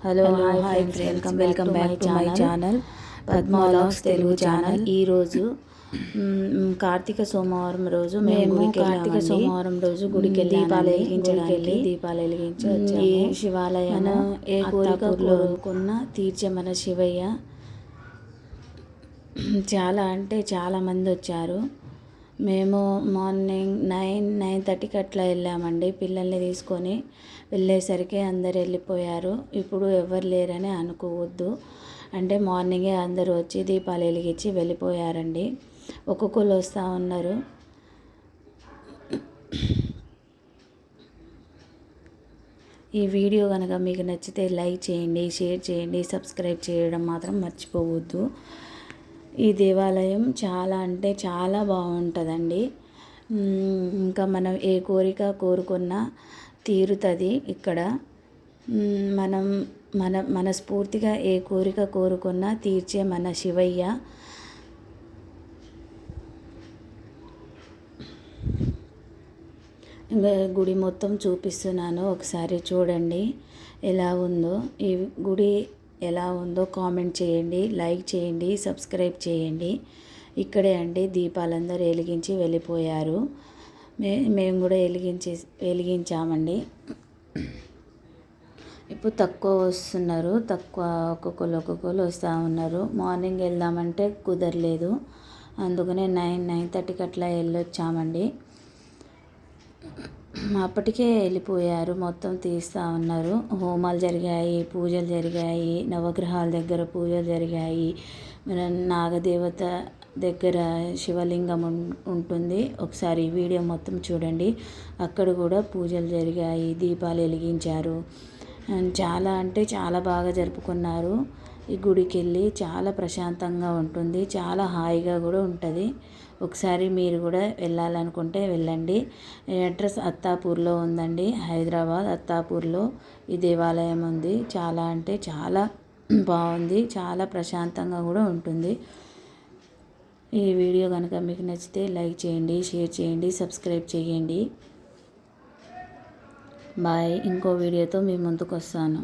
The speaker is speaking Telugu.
Hello hi friends, welcome back to my channel Padmalogs Telugu channel. ఈరోజు కార్తీక సోమవారం రోజు మేము కార్తీక సోమవారం రోజు గుడికి దీపాలు వెలిగించి ఈ శివాలయం ఏ కోరిక కోరుకున్న తీర్చే మన శివయ్య. చాలా అంటే చాలా మంది వచ్చారు. మేము మార్నింగ్ 9:30కి అట్లా వెళ్ళామండి. పిల్లల్ని తీసుకొని వెళ్ళేసరికి అందరు వెళ్ళిపోయారు. ఇప్పుడు ఎవరు లేరని అనుకోవద్దు, అంటే మార్నింగే అందరూ వచ్చి దీపాలు వెలిగించి వెళ్ళిపోయారండి. ఒక్కొక్కరు వస్తూ ఉన్నారు. ఈ వీడియో కనుక మీకు నచ్చితే లైక్ చేయండి, షేర్ చేయండి, సబ్స్క్రైబ్ చేయడం మాత్రం మర్చిపోవద్దు. ఈ దేవాలయం చాలా అంటే చాలా బాగుంటుందండి. ఇంకా మనం ఏ కోరిక కోరుకున్నా తీరుతుంది ఇక్కడ. మనం మనస్ఫూర్తిగా ఏ కోరిక కోరుకున్నా తీర్చే మన శివయ్య. ఇంకా గుడి మొత్తం చూపిస్తున్నాను, ఒకసారి చూడండి ఎలా ఉందో. ఈ గుడి ఎలా ఉందో కామెంట్ చేయండి, లైక్ చేయండి, సబ్స్క్రైబ్ చేయండి. ఇక్కడే అండి దీపాలందరూ వెలిగించి వెళ్ళిపోయారు. మేము కూడా వెలిగించామండి. ఇప్పుడు తక్కువ వస్తున్నారు, ఒక్కొక్కరు వస్తూ ఉన్నారు. మార్నింగ్ వెళ్దామంటే కుదరలేదు, అందుకనే 9:30కి అట్లా వెళ్ళొచ్చామండి. అప్పటికే వెళ్ళిపోయారు, మొత్తం తీస్తూ ఉన్నారు. హోమాలు జరిగాయి, పూజలు జరిగాయి, నవగ్రహాల దగ్గర పూజలు జరిగాయి. మన నాగదేవత దగ్గర శివలింగం ఉంటుంది, ఒకసారి వీడియో మొత్తం చూడండి. అక్కడ కూడా పూజలు జరిగాయి, దీపాలు వెలిగించారు. చాలా అంటే చాలా బాగా జరుపుకున్నారు. ఈ గుడికి వెళ్ళి చాలా ప్రశాంతంగా ఉంటుంది, చాలా హాయిగా కూడా ఉంటుంది. ఒకసారి మీరు కూడా వెళ్ళాలనుకుంటే వెళ్ళండి. అడ్రస్ అత్తాపూర్లో ఉందండి, హైదరాబాద్ అత్తాపూర్లో ఈ దేవాలయం ఉంది. చాలా అంటే చాలా బాగుంది, చాలా ప్రశాంతంగా కూడా ఉంటుంది. ఈ వీడియో కనుక మీకు నచ్చితే లైక్ చేయండి, షేర్ చేయండి, సబ్స్క్రైబ్ చేయండి. బాయ్. ఇంకో వీడియోతో మీ ముందుకు వస్తాను.